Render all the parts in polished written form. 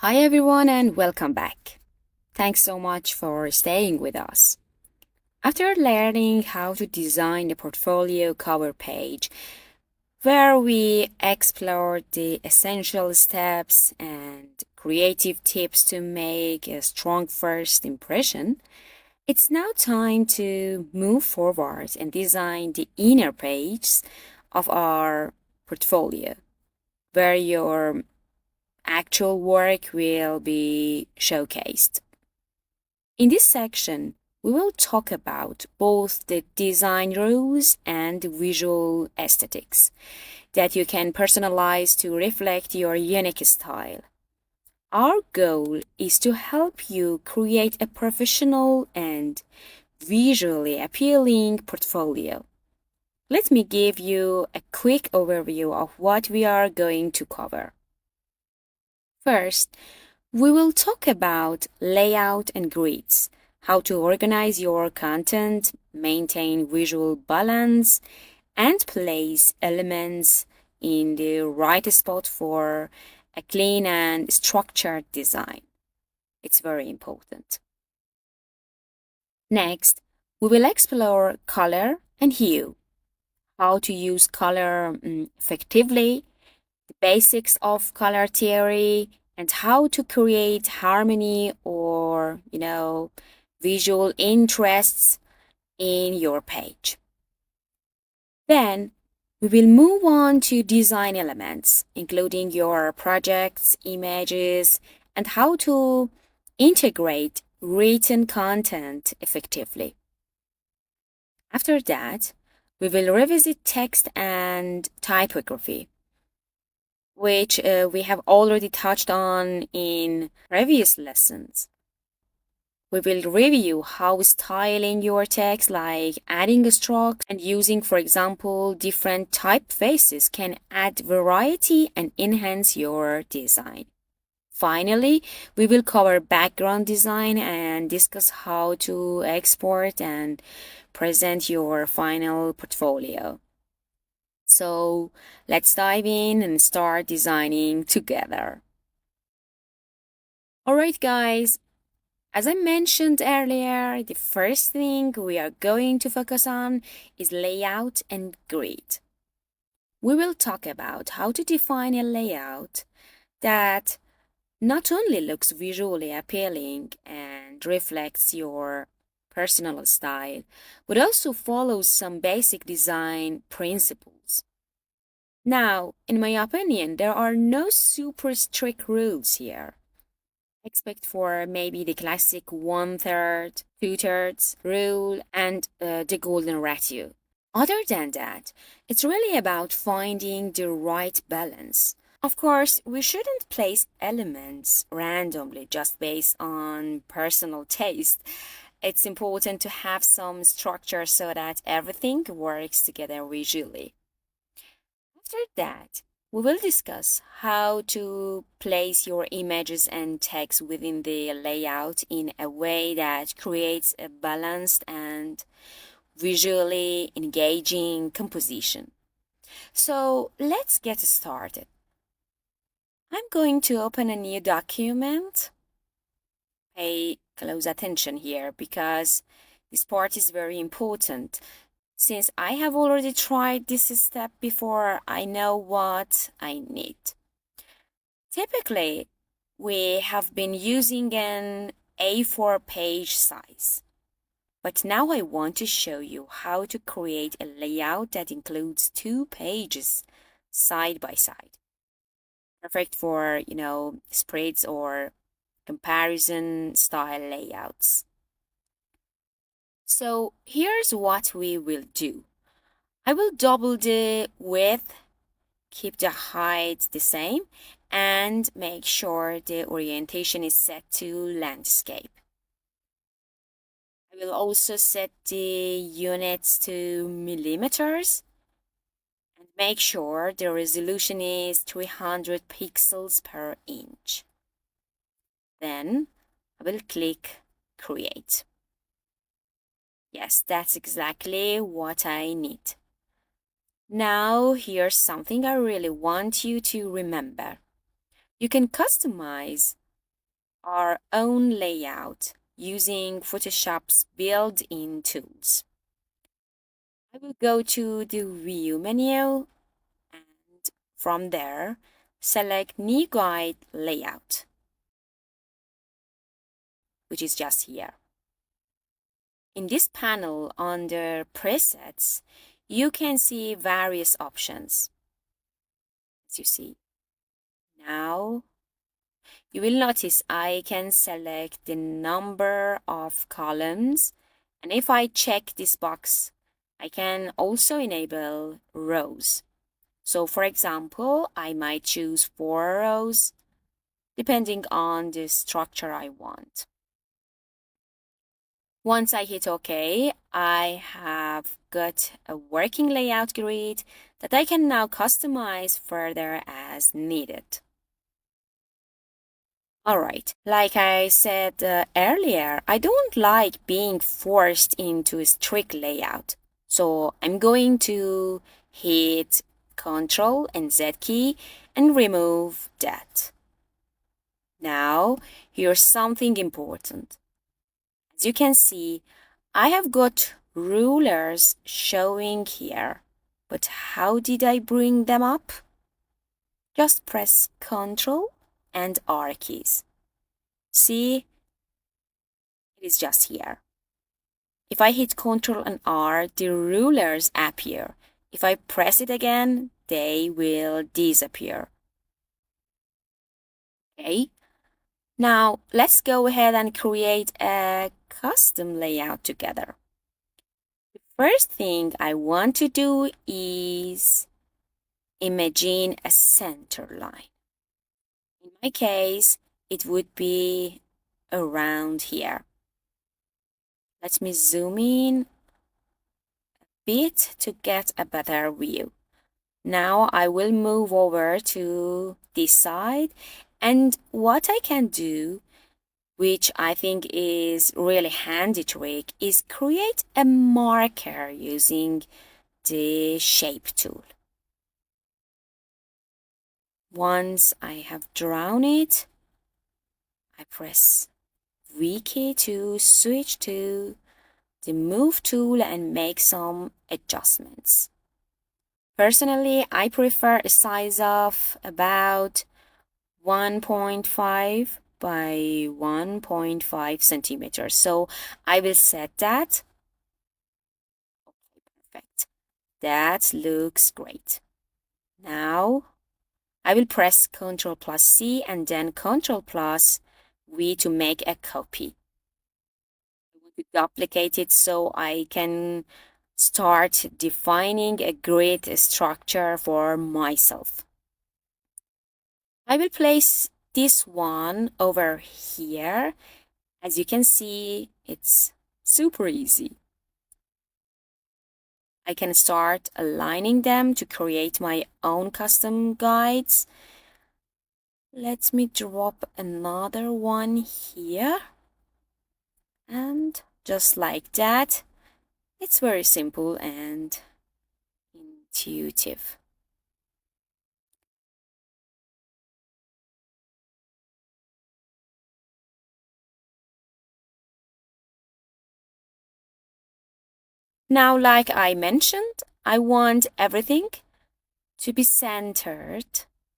Hi everyone and welcome back. Thanks so much for staying with us. After learning how to design a portfolio cover page, where we explored the essential steps and creative tips to make a strong first impression, it's now time to move forward and design the inner page of our portfolio, where your actual work will be showcased. In this section, we will talk about both the design rules and visual aesthetics that you can personalize to reflect your unique style. Our goal is to help you create a professional and visually appealing portfolio. Let me give you a quick overview of what we are going to cover. First, we will talk about layout and grids, how to organize your content, maintain visual balance, and place elements in the right spot for a clean and structured design. It's very important. Next, we will explore color and hue, how to use color effectively, the basics of color theory, and how to create harmony or, visual interests in your page. Then we will move on to design elements, including your projects, images, and how to integrate written content effectively. After that, we will revisit text and typography, which we have already touched on in previous lessons. We will review how styling your text, like adding strokes and using, for example, different typefaces, can add variety and enhance your design. Finally, we will cover background design and discuss how to export and present your final portfolio. So let's dive in and start designing together. Alright, guys, as I mentioned earlier, the first thing we are going to focus on is layout and grid. We will talk about how to define a layout that not only looks visually appealing and reflects your personal style, but also follows some basic design principles. Now, in my opinion, there are no super strict rules here. Except for maybe the classic 1/3, 2/3 rule and the golden ratio. Other than that, it's really about finding the right balance. Of course, we shouldn't place elements randomly just based on personal taste. It's important to have some structure so that everything works together visually. After that, we will discuss how to place your images and text within the layout in a way that creates a balanced and visually engaging composition. So let's get started. I'm going to open a new document. Pay close attention here because this part is very important. Since I have already tried this step before, I know what I need. Typically, we have been using an A4 page size. But now I want to show you how to create a layout that includes 2 pages side by side. Perfect for, spreads or comparison style layouts. So here's what we will do. I will double the width, keep the height the same, and make sure the orientation is set to landscape. I will also set the units to millimeters and make sure the resolution is 300 pixels per inch. Then I will click Create. Yes, that's exactly what I need. Now, here's something I really want you to remember. You can customize our own layout using Photoshop's built-in tools. I will go to the View menu and from there, select New Guide Layout, which is just here. In this panel under Presets, you can see various options. As you see. Now, you will notice I can select the number of columns, and if I check this box, I can also enable rows. So for example, I might choose 4 rows depending on the structure I want. Once I hit OK, I have got a working layout grid that I can now customize further as needed. Alright, like I said earlier, I don't like being forced into a strict layout. So I'm going to hit Ctrl and Z key and remove that. Now, here's something important. As you can see, I have got rulers showing here. But how did I bring them up? Just press Ctrl and R keys. See, it is just here. If I hit Ctrl and R, the rulers appear. If I press it again, they will disappear. Okay, now let's go ahead and create a custom layout together. The first thing I want to do is imagine a center line. In my case, it would be around here. Let me zoom in a bit to get a better view. Now I will move over to this side, and what I can do, which I think is really handy trick, is create a marker using the shape tool. Once I have drawn it, I press V key to switch to the move tool and make some adjustments. Personally, I prefer a size of about 1.5 by 1.5 centimeters. So I will set that. Okay, perfect. That looks great. Now I will press Ctrl plus C and then Ctrl plus V to make a copy. I want to duplicate it so I can start defining a grid structure for myself. I will place this one over here. As you can see, it's super easy. I can start aligning them to create my own custom guides. Let me drop another one here. And just like that, it's very simple and intuitive. Now, like I mentioned, I want everything to be centered.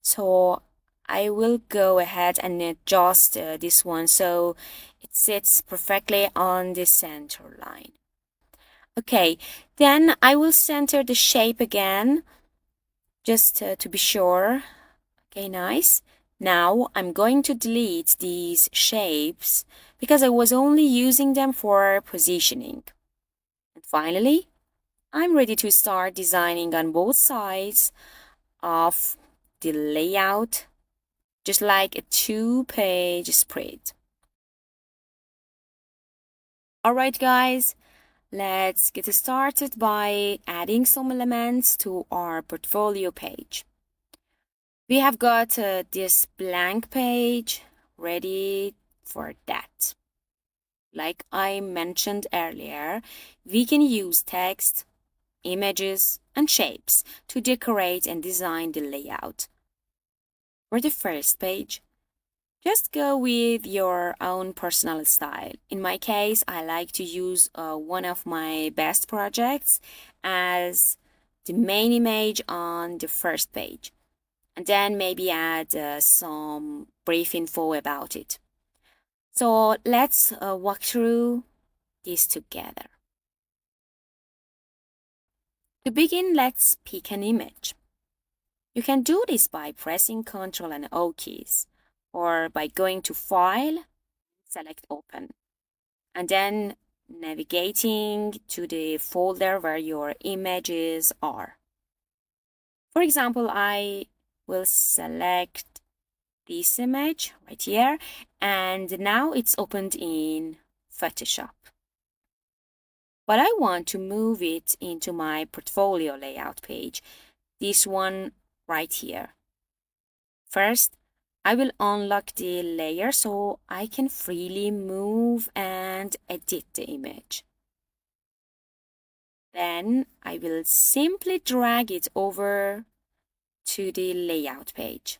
So I will go ahead and adjust this one so it sits perfectly on the center line. Okay, then I will center the shape again, just to be sure. Okay, nice. Now I'm going to delete these shapes because I was only using them for positioning. And finally, I'm ready to start designing on both sides of the layout, just like a 2-page spread. Alright guys, let's get started by adding some elements to our portfolio page. We have got this blank page ready for that. Like I mentioned earlier, we can use text, images, and shapes to decorate and design the layout. For the first page, Just go with your own personal style. In my case, I like to use one of my best projects as the main image on the first page, and then maybe add some brief info about it. So let's walk through this together. To begin, let's pick an image. You can do this by pressing Ctrl and O keys, or by going to File, select Open, and then navigating to the folder where your images are. For example, I will select this image right here, and now it's opened in Photoshop. But I want to move it into my portfolio layout page, this one right here. First, I will unlock the layer so I can freely move and edit the image. Then I will simply drag it over to the layout page.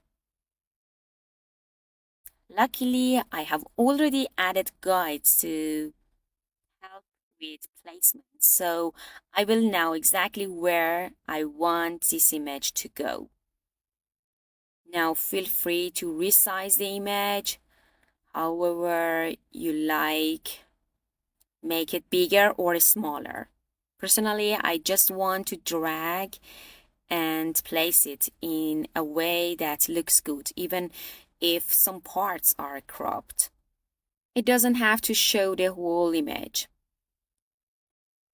Luckily, I have already added guides to help with placement, so I will know exactly where I want this image to go. Now feel free to resize the image however you like, make it bigger or smaller. Personally, I just want to drag and place it in a way that looks good, even if some parts are cropped. It doesn't have to show the whole image.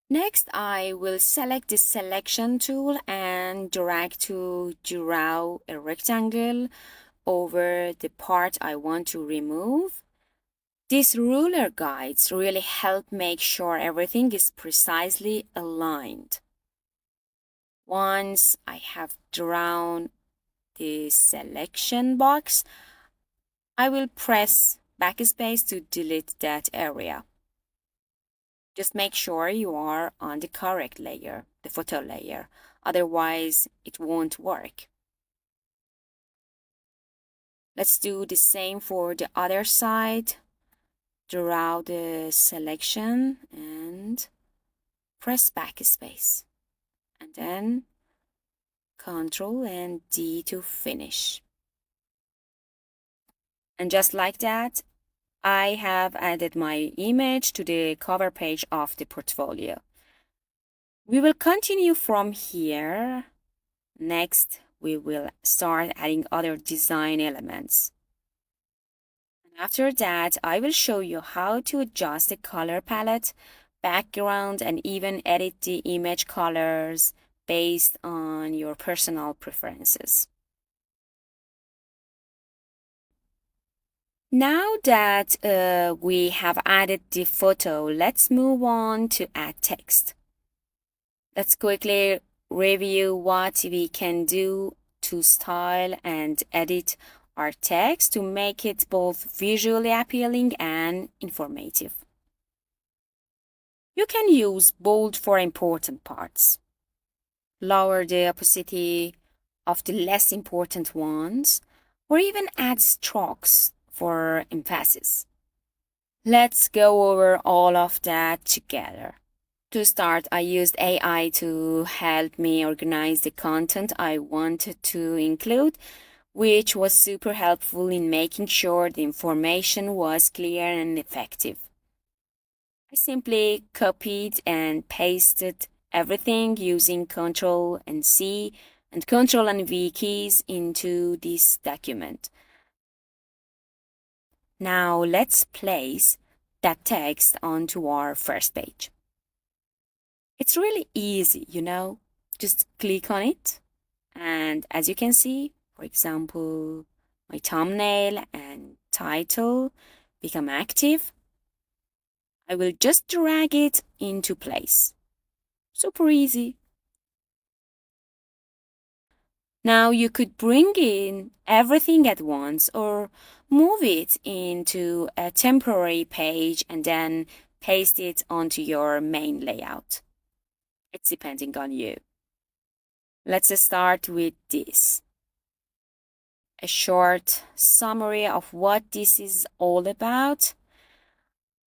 Next, I will select the selection tool and drag to draw a rectangle over the part I want to remove. These ruler guides really help make sure everything is precisely aligned. Once I have drawn the selection box, I will press backspace to delete that area. Just make sure you are on the correct layer, the photo layer, otherwise it won't work. Let's do the same for the other side. Draw the selection and press backspace, and then Ctrl and D to finish. And just like that, I have added my image to the cover page of the portfolio. We will continue from here. Next, we will start adding other design elements. And after that, I will show you how to adjust the color palette, background, and even edit the image colors based on your personal preferences. Now that we have added the photo, let's move on to add text. Let's quickly review what we can do to style and edit our text to make it both visually appealing and informative. You can use bold for important parts, lower the opacity of the less important ones, or even add strokes for emphasis. Let's go over all of that together. To start, I used AI to help me organize the content I wanted to include, which was super helpful in making sure the information was clear and effective. I simply copied and pasted everything using Ctrl and C and Ctrl and V keys into this document. Now let's place that text onto our first page. It's really easy, just click on it. And as you can see, for example, my thumbnail and title become active. I will just drag it into place. Super easy. Now you could bring in everything at once or move it into a temporary page and then paste it onto your main layout. It's depending on you. Let's start with this. a short summary of what this is all about.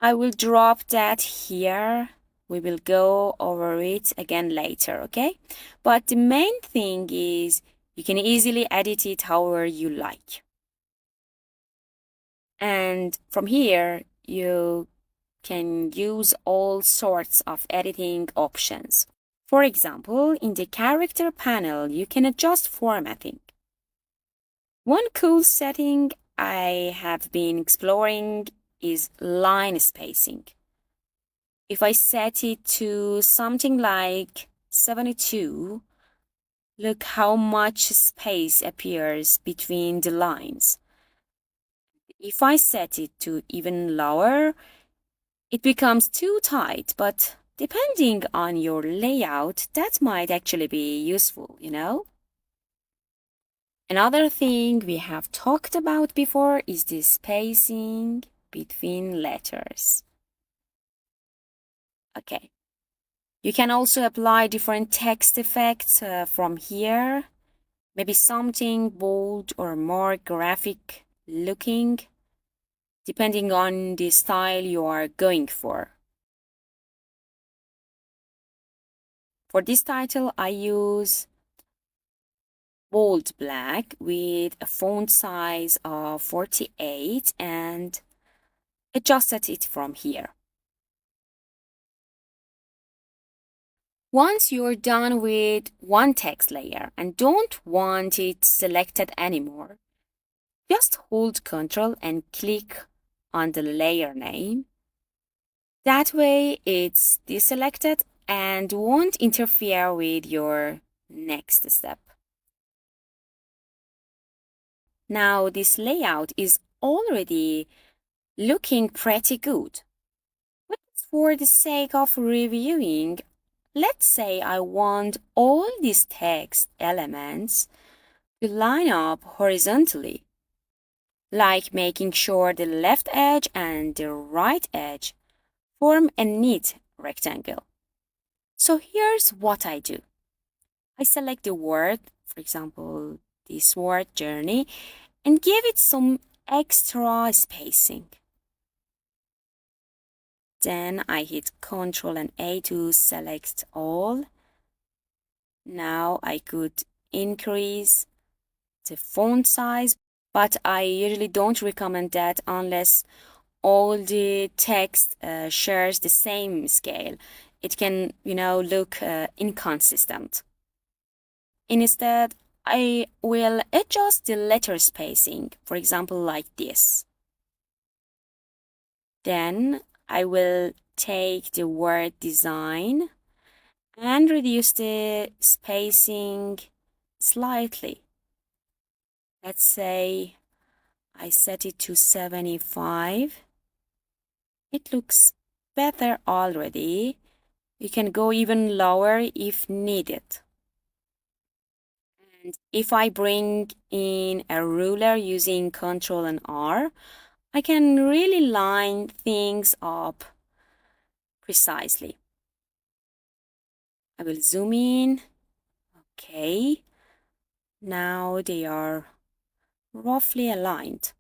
I will drop that here. We will go over it again later, okay? But the main thing is you can easily edit it however you like. And from here, you can use all sorts of editing options. For example, in the character panel, you can adjust formatting. One cool setting I have been exploring is line spacing. If I set it to something like 72, look how much space appears between the lines. If I set it to even lower, it becomes too tight, but depending on your layout, that might actually be useful, you know? Another thing we have talked about before is the spacing between letters. Okay. You can also apply different text effects from here. Maybe something bold or more graphic looking, depending on the style you are going for. For this title, I use bold black with a font size of 48 and adjusted it from here. Once you're done with one text layer and don't want it selected anymore, just hold Ctrl and click on the layer name. That way it's deselected and won't interfere with your next step. Now this layout is already looking pretty good. But for the sake of reviewing, let's say I want all these text elements to line up horizontally, like making sure the left edge and the right edge form a neat rectangle. So here's what I do. I select the word, for example, this word journey, and give it some extra spacing. Then I hit Ctrl and A to select all. Now I could increase the font size, but I usually don't recommend that unless all the text shares the same scale. It can, look inconsistent. Instead, I will adjust the letter spacing, for example, like this. Then I will take the word design and reduce the spacing slightly. Let's say I set it to 75. It looks better already. You can go even lower if needed. And if I bring in a ruler using Ctrl and R, I can really line things up precisely. I will zoom in. Okay. Now they are roughly aligned.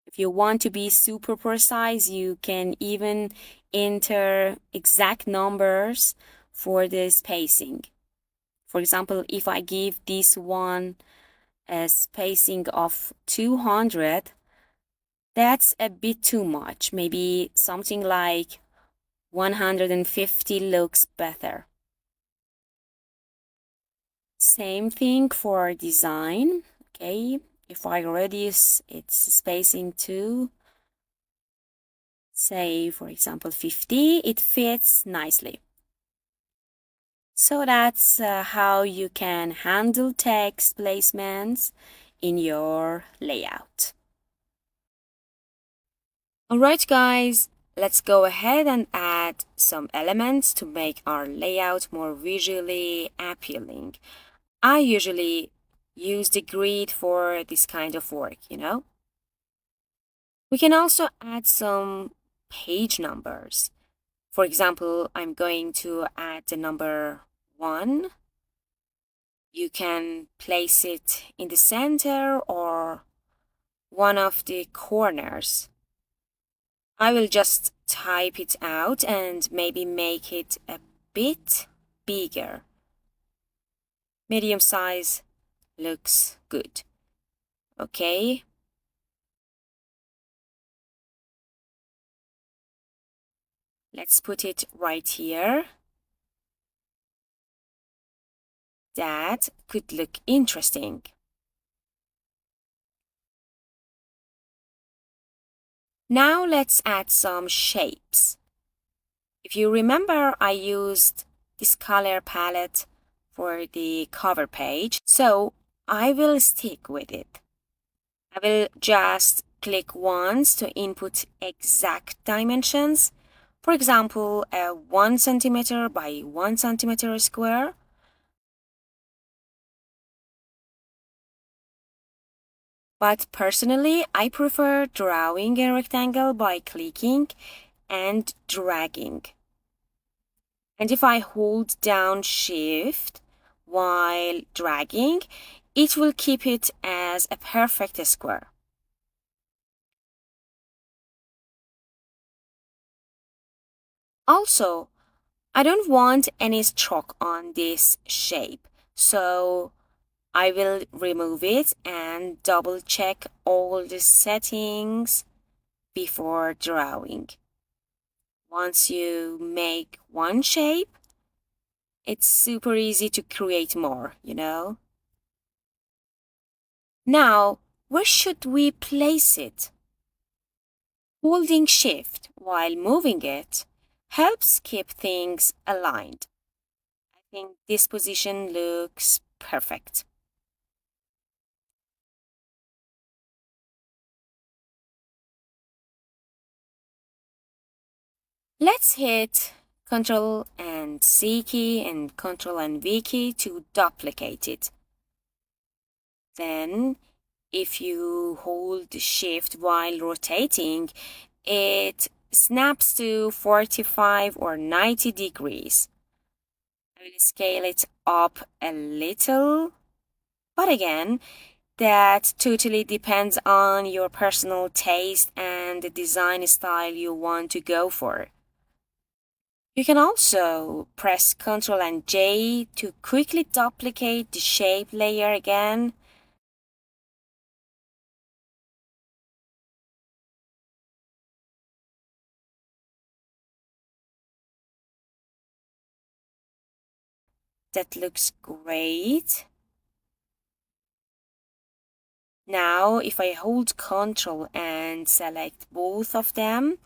If you want to be super precise, you can even enter exact numbers for the spacing. For example, if I give this one a spacing of 200, that's a bit too much. Maybe something like 150 looks better. Same thing for design. Okay, if I reduce its spacing to, say, for example, 50, it fits nicely. So that's how you can handle text placements in your layout. Alright guys, let's go ahead and add some elements to make our layout more visually appealing. I usually use the grid for this kind of work, We can also add some page numbers. For example, I'm going to add the number 1 You can place it in the center or one of the corners. I will just type it out and maybe make it a bit bigger. Medium size looks good. Okay. Let's put it right here. That could look interesting. Now let's add some shapes. If you remember, I used this color palette for the cover page, so I will stick with it. I will just click once to input exact dimensions. For example, a 1 centimeter by 1 centimeter square. But personally, I prefer drawing a rectangle by clicking and dragging. And if I hold down Shift while dragging, it will keep it as a perfect square. Also, I don't want any stroke on this shape, so I will remove it and double check all the settings before drawing. Once you make one shape, it's super easy to create more, you know? Now, where should we place it? Holding Shift while moving it helps keep things aligned. I think this position looks perfect. Let's hit Ctrl and C key and Ctrl and V key to duplicate it. Then, if you hold Shift while rotating, it snaps to 45 or 90 degrees. I will scale it up a little, but again, that totally depends on your personal taste and the design style you want to go for. You can also press Ctrl and J to quickly duplicate the shape layer again. That looks great. Now, if I hold Ctrl and select both of them,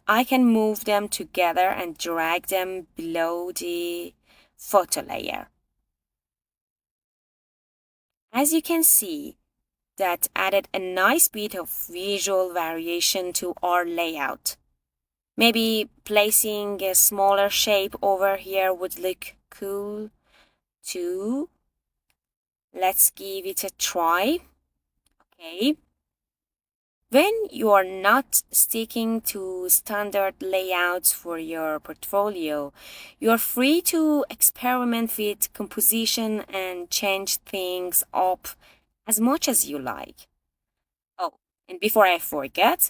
I can move them together and drag them below the photo layer. As you can see, that added a nice bit of visual variation to our layout. Maybe placing a smaller shape over here would look cool too. Let's give it a try. Okay. When you are not sticking to standard layouts for your portfolio, you are free to experiment with composition and change things up as much as you like. Oh, and before I forget,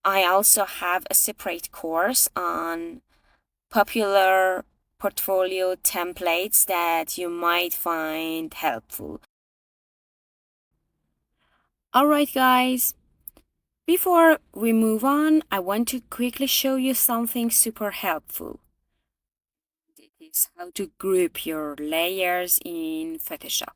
I also have a separate course on popular portfolio templates that you might find helpful. Alright, guys, before we move on, I want to quickly show you something super helpful. It is how to group your layers in Photoshop.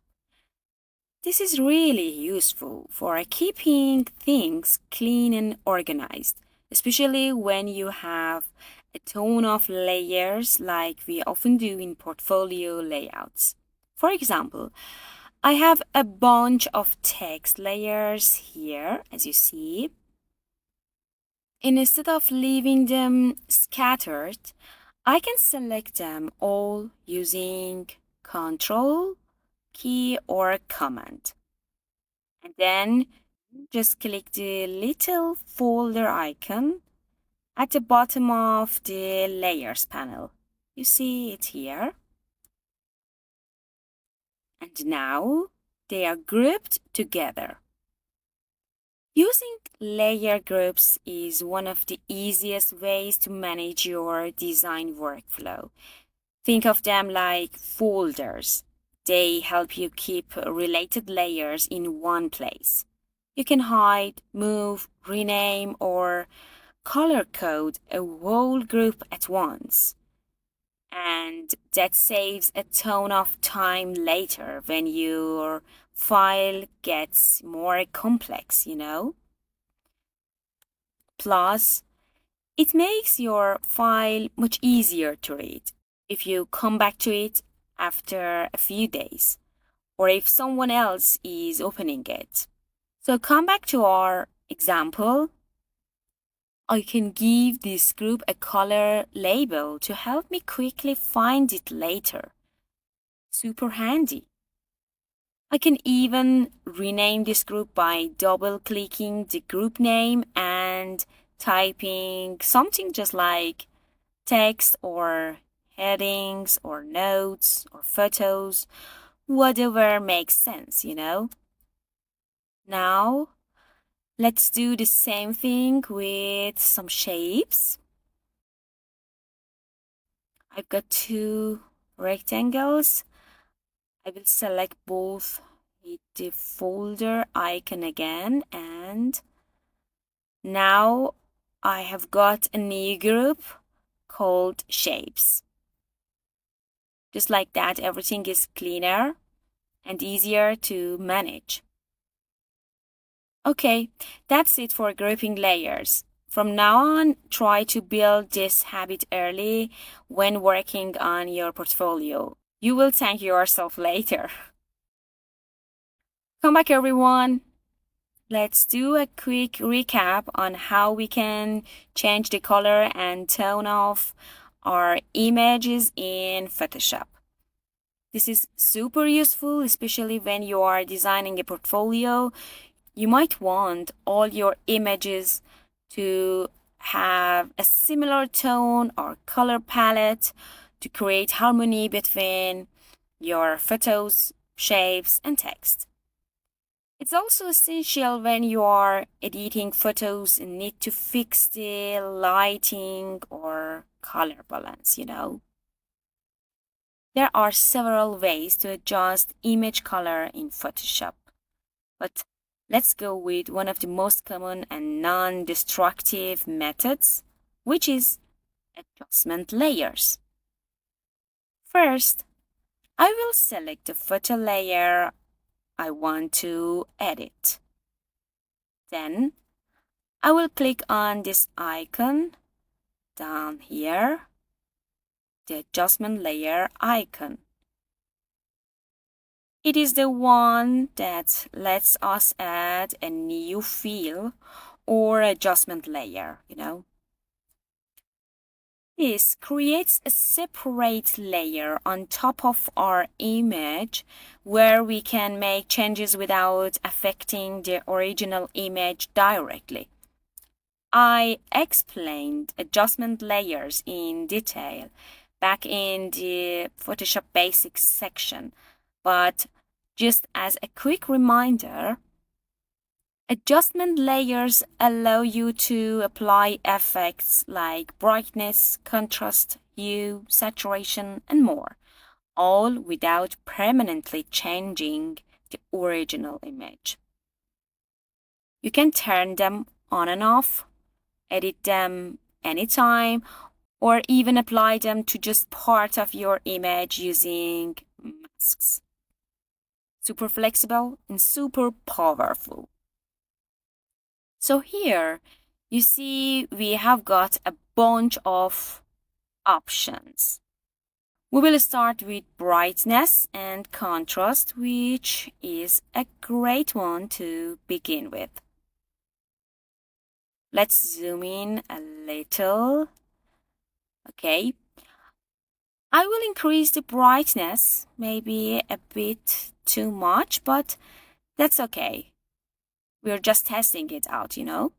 This is really useful for keeping things clean and organized, especially when you have a ton of layers like we often do in portfolio layouts. For example, I have a bunch of text layers here, as you see. And instead of leaving them scattered, I can select them all using Control key or Command. And then just click the little folder icon at the bottom of the Layers panel. You see it here. And now they are grouped together. Using layer groups is one of the easiest ways to manage your design workflow. Think of them like folders. They help you keep related layers in one place. You can hide, move, rename, or color code a whole group at once. And that saves a ton of time later when your file gets more complex, Plus, it makes your file much easier to read if you come back to it after a few days or if someone else is opening it. So come back to our example. I can give this group a color label to help me quickly find it later. Super handy. I can even rename this group by double-clicking the group name and typing something just like text or headings or notes or photos, whatever makes sense, Now, let's do the same thing with some shapes. I've got two rectangles. I will select both, hit the folder icon again, and now I have got a new group called shapes. Just like that, everything is cleaner and easier to manage. Okay, that's it for grouping layers. From now on, try to build this habit early when working on your portfolio. You will thank yourself later. Come back, everyone. Let's do a quick recap on how we can change the color and tone of our images in Photoshop. This is super useful, especially when you are designing a portfolio. You might want all your images to have a similar tone or color palette to create harmony between your photos, shapes, and text. It's also essential when you are editing photos and need to fix the lighting or color balance, There are several ways to adjust image color in Photoshop, but let's go with one of the most common and non-destructive methods, which is adjustment layers. First, I will select the photo layer I want to edit. Then, I will click on this icon down here, the adjustment layer icon. It is the one that lets us add a new fill or adjustment layer, This creates a separate layer on top of our image where we can make changes without affecting the original image directly. I explained adjustment layers in detail back in the Photoshop Basics section, but just as a quick reminder, adjustment layers allow you to apply effects like brightness, contrast, hue, saturation, and more, all without permanently changing the original image. You can turn them on and off, edit them anytime, or even apply them to just part of your image using masks. Super flexible and super powerful. So here you see we have got a bunch of options. We will start with brightness and contrast, which is a great one to begin with. Let's zoom in a little. Okay. I will increase the brightness, maybe a bit too much, but that's okay. We're just testing it out, You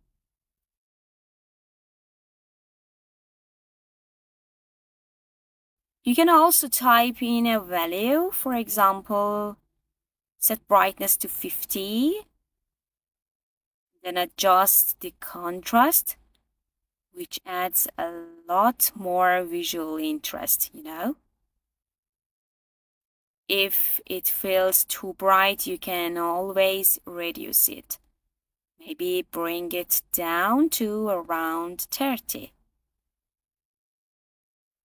can also type in a value, for example, Set brightness to 50. Then adjust the contrast, which adds a lot more visual interest, you know. If it feels too bright, you can always reduce it. Maybe bring it down to around 30.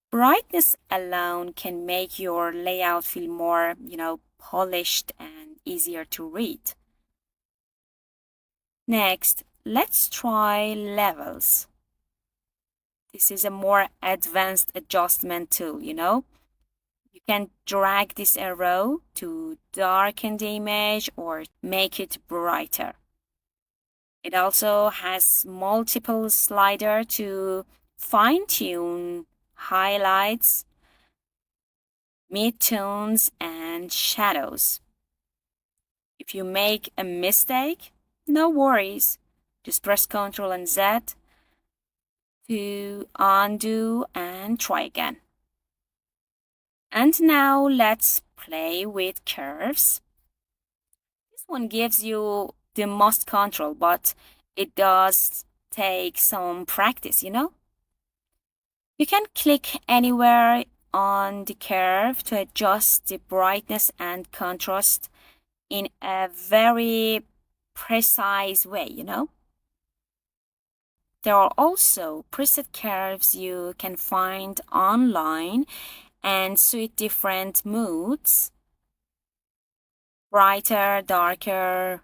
Brightness alone can make your layout feel more, polished and easier to read. Next, let's try levels. This is a more advanced adjustment tool, you know. You can drag this arrow to darken the image or make it brighter. It also has multiple sliders to fine-tune highlights, midtones, and shadows. If you make a mistake, no worries. Just press Ctrl and Z to undo and try again. And now let's play with curves. This one gives you the most control, but it does take some practice, you know? You can click anywhere on the curve to adjust the brightness and contrast in a very precise way, you know? There are also preset curves you can find online and suit different moods. Brighter, darker,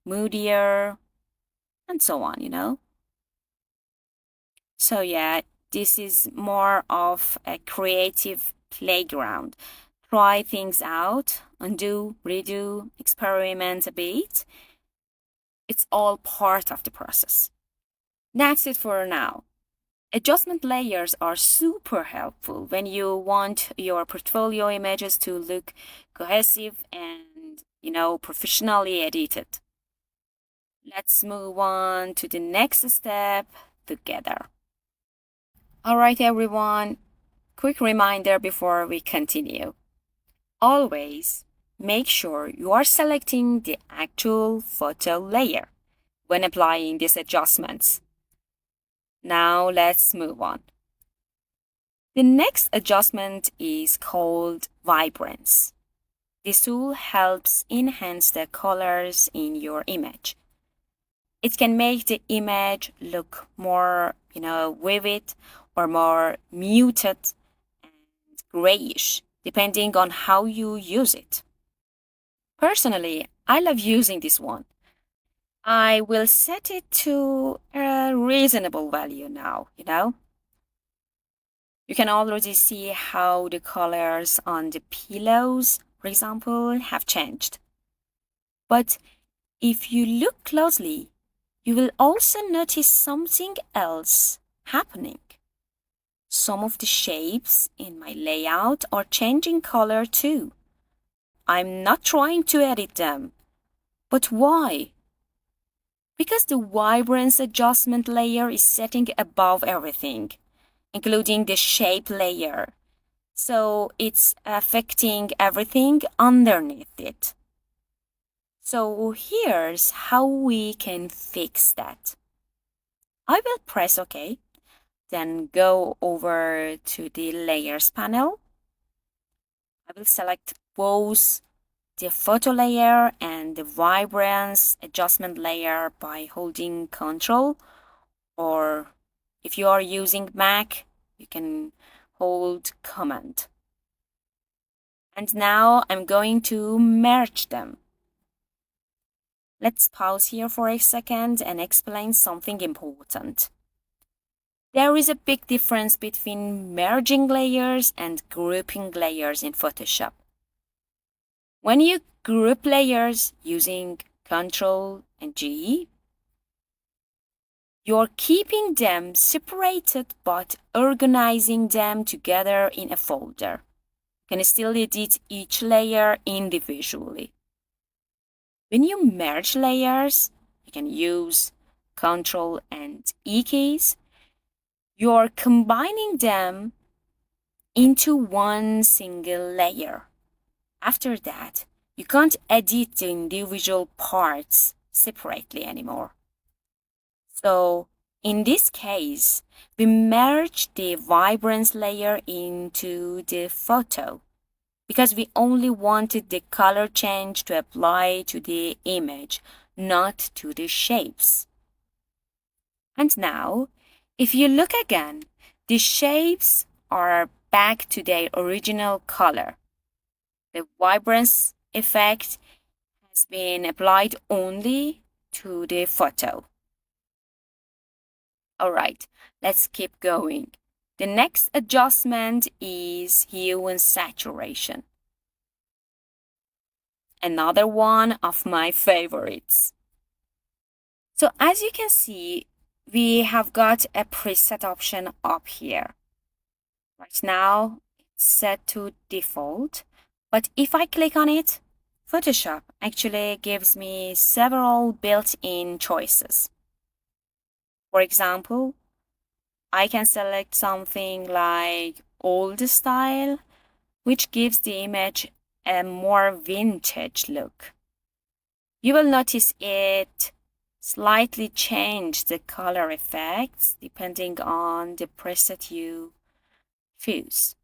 moodier, and so on, you know? So yeah, this is more of a creative playground. Try things out, undo, redo, experiment a bit. It's all part of the process. That's it for now. Adjustment layers are super helpful when you want your portfolio images to look cohesive and, professionally edited. Let's move on to the next step together. All right, everyone. Quick reminder before we continue. Always make sure you are selecting the actual photo layer when applying these adjustments. Now let's move on. The next adjustment is called vibrance. This tool helps enhance the colors in your image. It can make the image look more, vivid or more muted and grayish, depending on how you use it. Personally, I love using this one. I will set it to a reasonable value now, you know. You can already see how the colors on the pillows, for example, have changed. But if you look closely, you will also notice something else happening. Some of the shapes in my layout are changing color too. I'm not trying to edit them. But why? Because the vibrance adjustment layer is setting above everything, including the shape layer. So it's affecting everything underneath it. So here's how we can fix that. I will press OK, then go over to the Layers panel. I will select both the photo layer and the vibrance adjustment layer by holding Ctrl, or if you are using Mac, you can hold Command. And now I'm going to merge them. Let's pause here for a second and explain something important. There is a big difference between merging layers and grouping layers in Photoshop. When you group layers using Ctrl and G, you're keeping them separated but organizing them together in a folder. You can still edit each layer individually. When you merge layers, you can use Ctrl and E keys. You're combining them into one single layer. After that, You can't edit the individual parts separately anymore. So in this case, we merge the vibrance layer into the photo because we only wanted the color change to apply to the image, not to the shapes. And now, if you look again, the shapes are back to their original color. The vibrance effect has been applied only to the photo. All right, let's keep going. The next adjustment is hue and saturation. Another one of my favorites. So as you can see, we have got a preset option up here. Right now, it's set to default, but if I click on it, Photoshop actually gives me several built-in choices. For example, I can select something like old style, which gives the image a more vintage look. You will notice it slightly change the color effects depending on the preset you choose.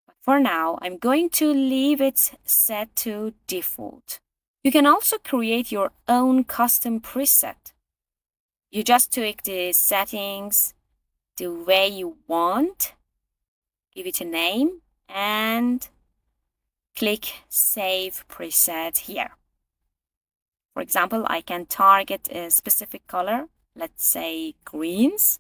But for now, I'm going to leave it set to default. You can also create your own custom preset. You just tweak the settings the way you want, give it a name, and click Save Preset here. For example, I can target a specific color, let's say greens.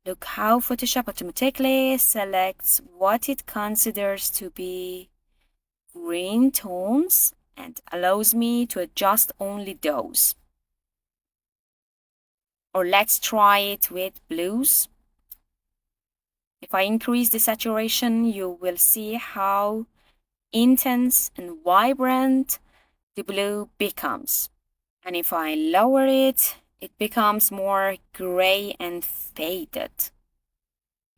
Look how Photoshop automatically selects what it considers to be green tones and allows me to adjust only those. Or let's try it with blues. If I increase the saturation, you will see how intense and vibrant the blue becomes. And if I lower it, it becomes more gray and faded.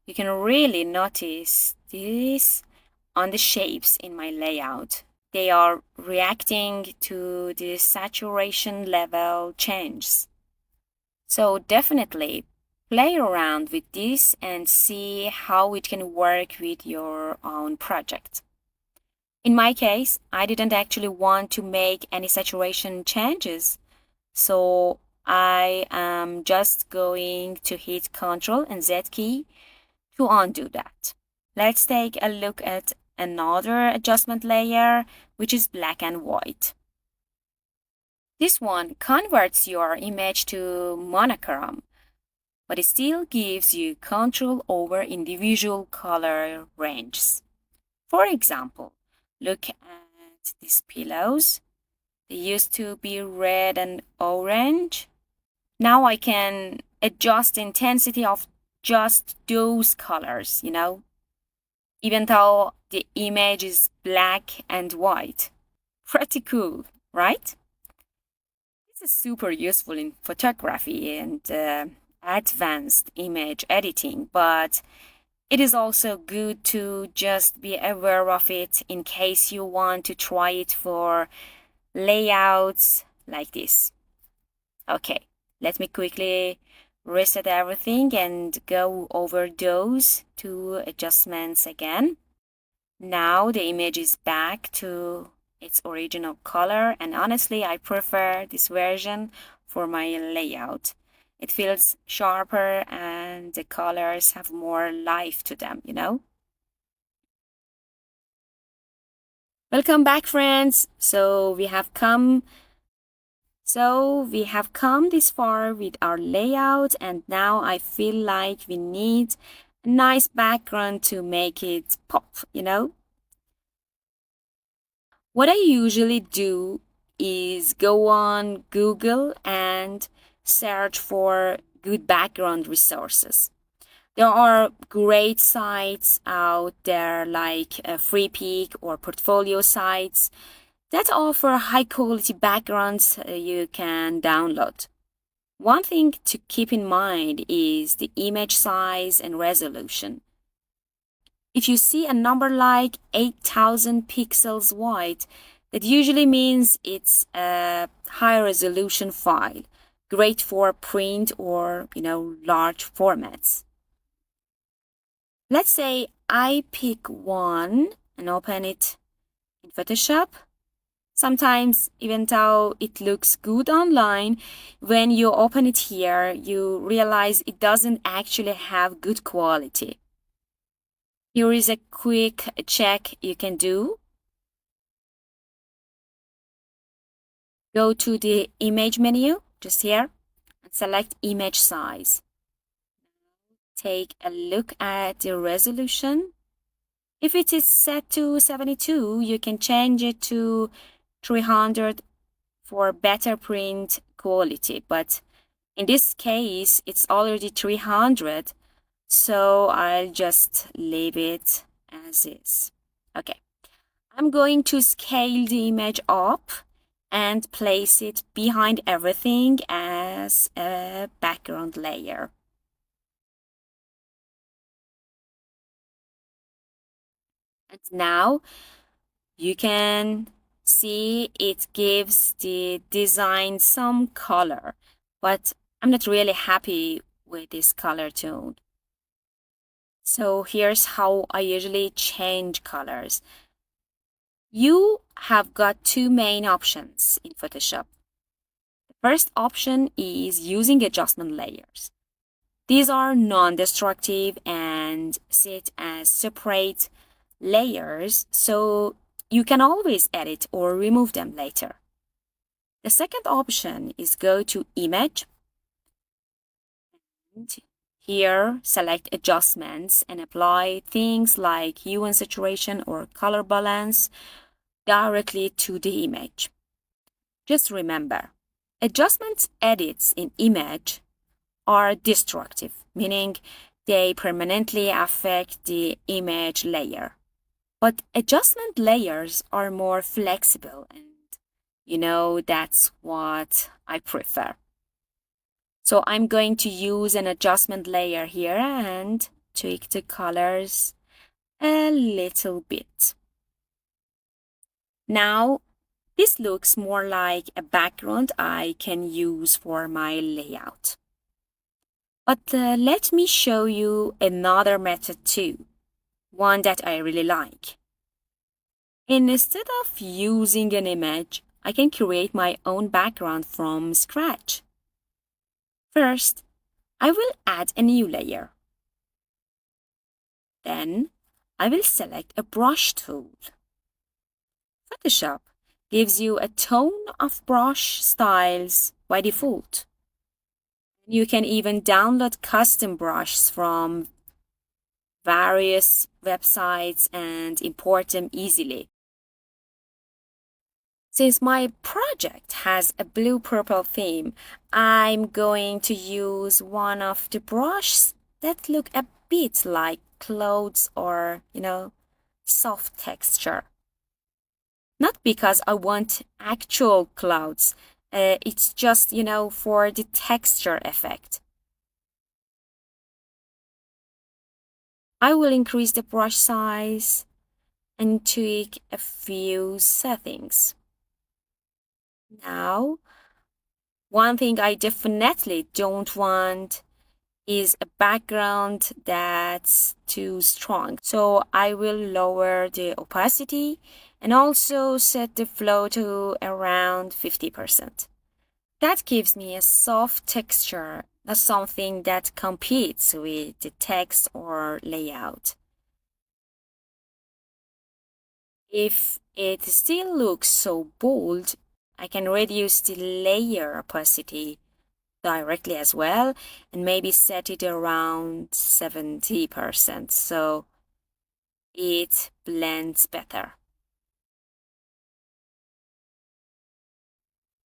You can really notice this on the shapes in my layout. They are reacting to the saturation level changes. So definitely play around with this and see how it can work with your own project. In my case, I didn't actually want to make any saturation changes, so I am just going to hit Ctrl and Z key to undo that. Let's take a look at another adjustment layer, which is black and white. This one converts your image to monochrome, but it still gives you control over individual color ranges. For example, look at these pillows. They used to be red and orange. Now I can adjust the intensity of just those colors, even though the image is black and white. Pretty cool, right? This is super useful in photography and advanced image editing, but it is also good to just be aware of it in case you want to try it for layouts like this. Okay, let me quickly reset everything and go over those two adjustments again. Now the image is back to its original color, and honestly I prefer this version for my layout. It feels sharper and the colors have more life to them, Welcome back, friends. So we have come this far with our layout, and now I feel like we need a nice background to make it pop, What I usually do is go on Google and search for good background resources. There are great sites out there like Free Peak or portfolio sites that offer high quality backgrounds you can download. One thing to keep in mind is the image size and resolution. If you see a number like 8,000 pixels wide, that usually means it's a high resolution file, great for print or, large formats. Let's say I pick one and open it in Photoshop. Sometimes, even though it looks good online, when you open it here, you realize it doesn't actually have good quality. Here is a quick check you can do. Go to the image menu, just here, and select image size. Take a look at the resolution. If it is set to 72, you can change it to 300 for better print quality. But in this case, it's already 300, so I'll just leave it as is. Okay, I'm going to scale the image up and place it behind everything as a background layer. And now you can see it gives the design some color, but I'm not really happy with this color tone. So here's how I usually change colors. You have got two main options in Photoshop. The first option is using adjustment layers. These are non-destructive and sit as separate layers, so you can always edit or remove them later. The second option is go to Image, and here select Adjustments and apply things like hue and saturation or color balance directly to the image. Just remember, adjustment edits in image are destructive, meaning they permanently affect the image layer. But adjustment layers are more flexible, and that's what I prefer. So I'm going to use an adjustment layer here and tweak the colors a little bit. Now, this looks more like a background I can use for my layout. But let me show you another method too, one that I really like. Instead of using an image, I can create my own background from scratch. First, I will add a new layer. Then, I will select a brush tool. Photoshop gives you a ton of brush styles by default. You can even download custom brushes from various websites and import them easily. Since my project has a blue-purple theme, I'm going to use one of the brushes that look a bit like clouds or, soft texture. Not because I want actual clouds, it's just, for the texture effect. I will increase the brush size and tweak a few settings. Now, one thing I definitely don't want is a background that's too strong. So I will lower the opacity and also set the flow to around 50%. That gives me a soft texture, not something that competes with the text or layout. If it still looks so bold, I can reduce the layer opacity directly as well and maybe set it around 70% so it blends better.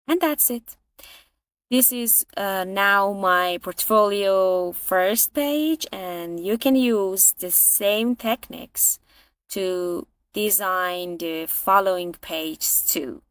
And that's it. This is now my portfolio first page, and you can use the same techniques to design the following pages too.